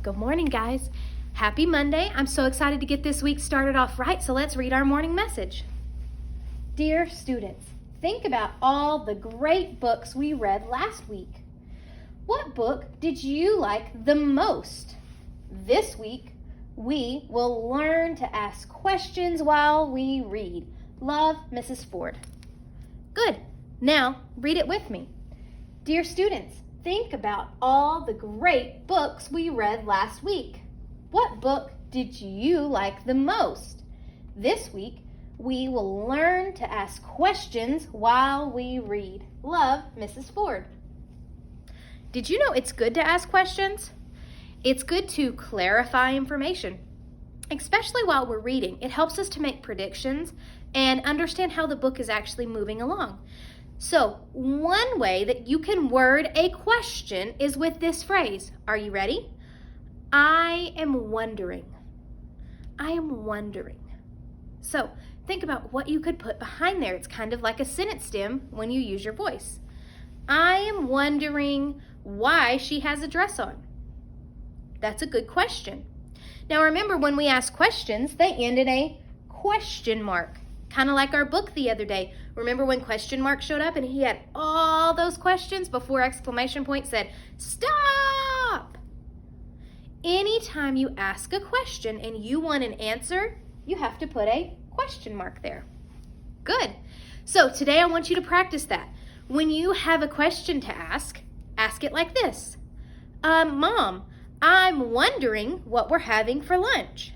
Good morning, guys. Happy Monday. I'm so excited to get this week started off right, so let's read our morning message. Dear students, think about all the great books we read last week. What book did you like the most? This week, we will learn to ask questions while we read. Love, Mrs. Ford. Good. Now, read it with me. Dear students, think about all the great books we read last week. What book did you like the most? This week, we will learn to ask questions while we read. Love, Mrs. Ford. Did you know it's good to ask questions? It's good to clarify information, especially while we're reading. It helps us to make predictions and understand how the book is actually moving along. So, one way that you can word a question is with this phrase. Are you ready? I am wondering. I am wondering. So, think about what you could put behind there. It's kind of like a sentence stem when you use your voice. I am wondering why she has a dress on. That's a good question. Now, remember, when we ask questions, they end in a question mark. Kind of like our book the other day. Remember when question mark showed up and he had all those questions before exclamation point said, stop! Anytime you ask a question and you want an answer, you have to put a question mark there. Good. So today I want you to practice that. When you have a question to ask it like this. Mom, I'm wondering what we're having for lunch.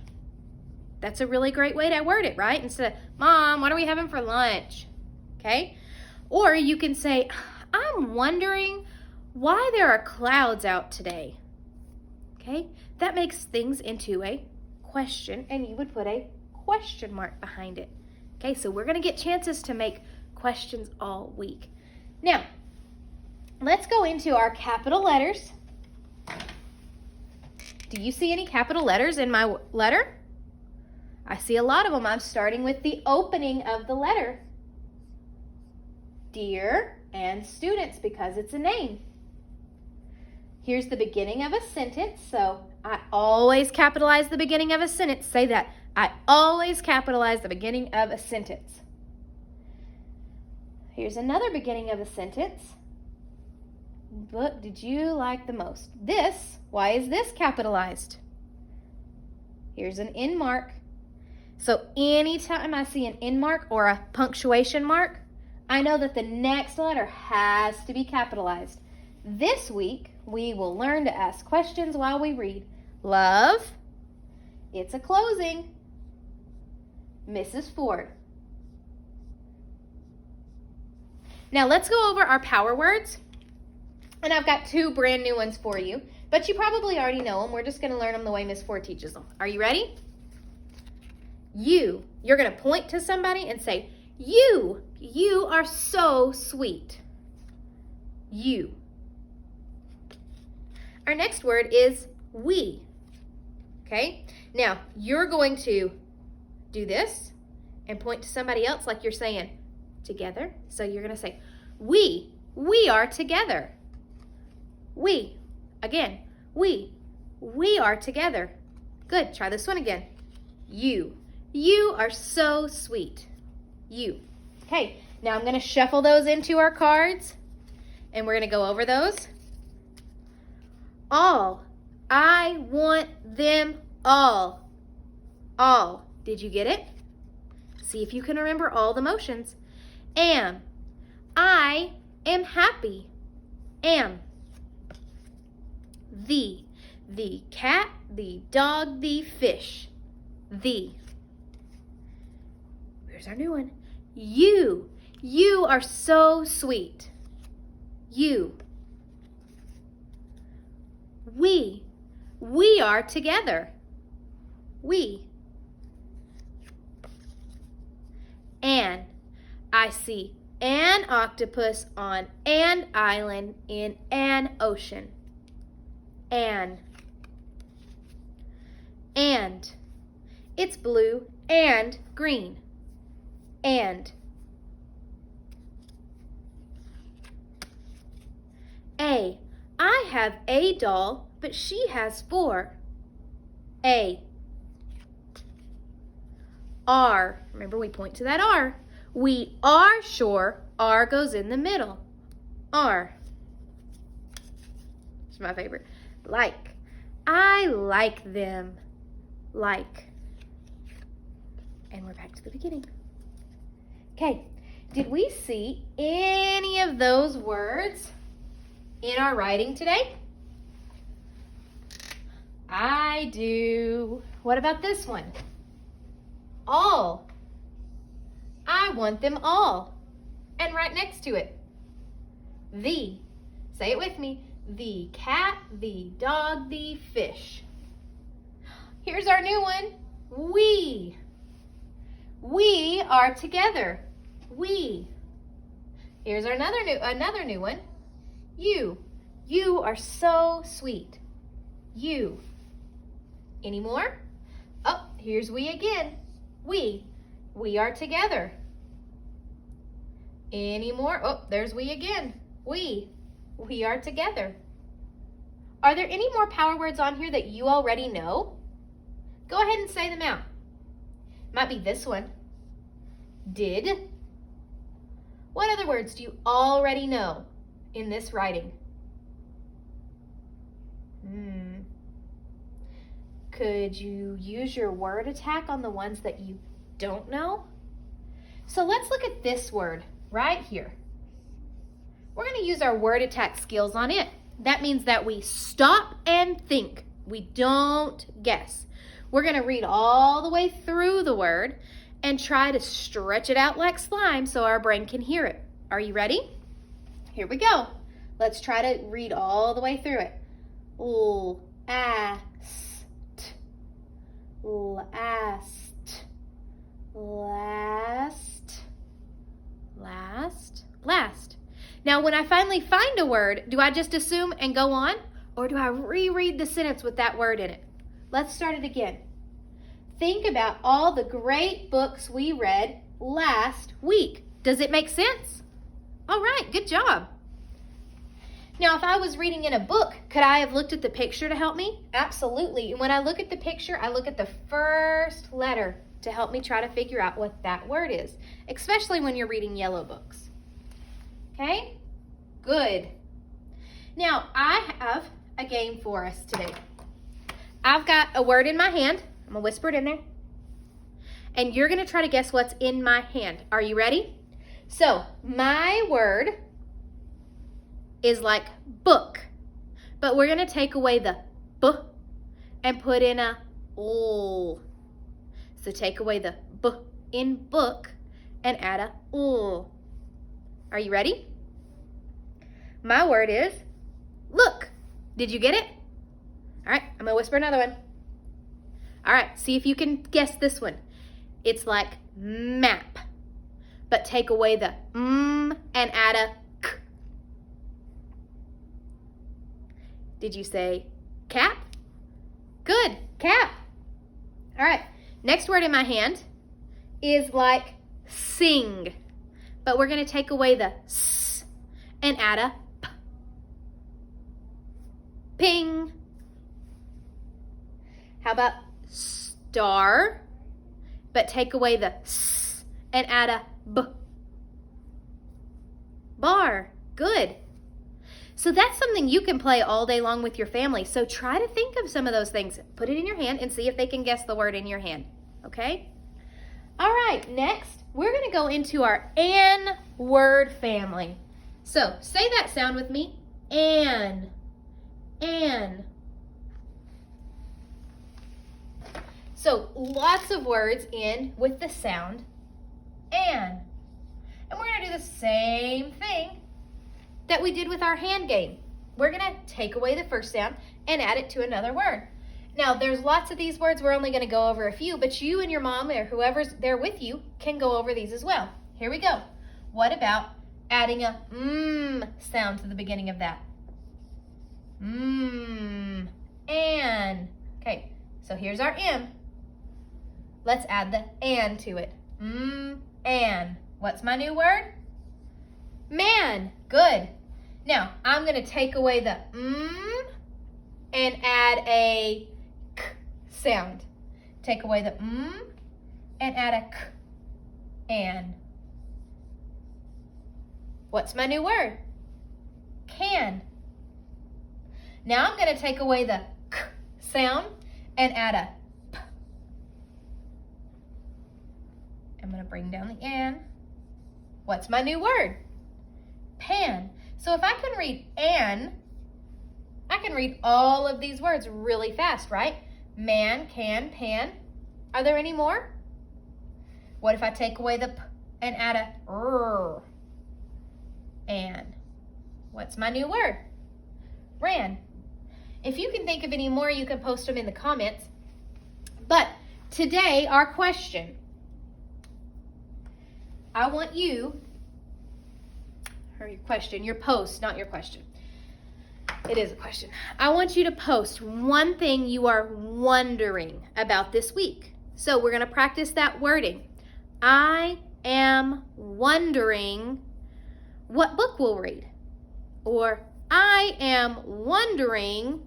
That's a really great way to word it, right? Instead of, Mom, what are we having for lunch? Okay? Or you can say, I'm wondering why there are clouds out today. Okay? That makes things into a question, and you would put a question mark behind it. Okay, so we're going to get chances to make questions all week. Now, let's go into our capital letters. Do you see any capital letters in my letter? I see a lot of them. I'm starting with the opening of the letter. Dear and students, because it's a name. Here's the beginning of a sentence. So I always capitalize the beginning of a sentence. Say that. I always capitalize the beginning of a sentence. Here's another beginning of a sentence. What did you like the most? This. Why is this capitalized? Here's an end mark. So anytime I see an end mark or a punctuation mark, I know that the next letter has to be capitalized. This week, we will learn to ask questions while we read. Love, it's a closing. Mrs. Ford. Now let's go over our power words. And I've got two brand new ones for you, but you probably already know them. We're just going to learn them the way Miss Ford teaches them. Are you ready? You. You're going to point to somebody and say, you are so sweet. You. Our next word is we. Okay? Now, you're going to do this and point to somebody else like you're saying together. So you're going to say, we are together. We. Again, we are together. Good. Try this one again. You are so sweet. You. Okay, now I'm going to shuffle those into our cards, and we're going to go over those. All. I want them all. All. Did you get it? See if you can remember all the motions. Am. I am happy. Am. The cat, the dog, the fish. The. Here's our new one. You are so sweet. You. We are together. We. An. I see an octopus on an island in an ocean. An. And. It's blue and green. And. I have a doll but she has 4. A. R. Remember, we point to that R. We are sure R goes in the middle. R. It's my favorite. Like. I like them. Like. And we're back to the beginning. Okay. Did we see any of those words in our writing today? I do. What about this one? All. I want them all. And right next to it, the. Say it with me. The cat, the dog, the fish. Here's our new one. We. We are together. We. Here's our another new one. You. You are so sweet. You. Any more? Oh, here's we again. We. We are together. Any more? Oh, there's we again. We. We are together. Are there any more power words on here that you already know? Go ahead and say them out. Might be this one. Did. What other words do you already know in this writing? Could you use your word attack on the ones that you don't know? So let's look at this word right here. We're going to use our word attack skills on it. That means that we stop and think. We don't guess. We're going to read all the way through the word and try to stretch it out like slime so our brain can hear it. Are you ready? Here we go. Let's try to read all the way through it. Last. Now, when I finally find a word, do I just assume and go on? Or do I reread the sentence with that word in it? Let's start it again. Think about all the great books we read last week. Does it make sense? All right, good job. Now, if I was reading in a book, could I have looked at the picture to help me? Absolutely. And when I look at the picture, I look at the first letter to help me try to figure out what that word is, especially when you're reading yellow books. Okay? Good. Now, I have a game for us today. I've got a word in my hand. I'm going to whisper it in there. And you're going to try to guess what's in my hand. Are you ready? So, my word is like book. But we're going to take away the b and put in a l. So take away the b in book and add a l. Are you ready? My word is look. Did you get it? All right, I'm going to whisper another one. All right, see if you can guess this one. It's like map, but take away the and add a k. Did you say cap? Good, cap. All right, next word in my hand is like sing, but we're going to take away the s and add a p. Ping. How about star, but take away the s and add a b. Bar. Good. So that's something you can play all day long with your family. So try to think of some of those things. Put it in your hand and see if they can guess the word in your hand. Okay? All right, next, we're going to go into our an word family. So say that sound with me. An. So lots of words end with the sound an. And we're going to do the same thing that we did with our hand game. We're going to take away the first sound and add it to another word. Now, there's lots of these words. We're only going to go over a few, but you and your mom or whoever's there with you can go over these as well. Here we go. What about adding a sound to the beginning of that? An. Okay, so here's our M. Let's add the an to it. An. What's my new word? Man. Good. Now, I'm going to take away the and add a k sound. Take away the and add a k, an. What's my new word? Can. Now I'm going to take away the k sound and add a p. I'm going to bring down the an. What's my new word? Pan. So if I can read an, I can read all of these words really fast, right? Man, can, pan. Are there any more? What if I take away the p and add a r? An. What's my new word? Ran. If you can think of any more, you can post them in the comments. But today, our question. I want you, or your question, your post, not your question. It is a question. I want you to post one thing you are wondering about this week. So we're going to practice that wording. I am wondering what book we'll read. Or I am wondering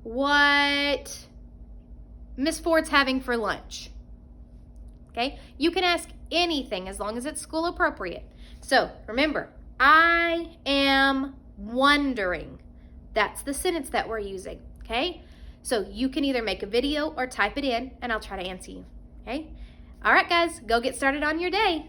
what Miss Ford's having for lunch. Okay? You can ask anything as long as it's school appropriate. So remember, I am wondering. That's the sentence that we're using. Okay? So you can either make a video or type it in and I'll try to answer you. Okay? All right, guys, go get started on your day.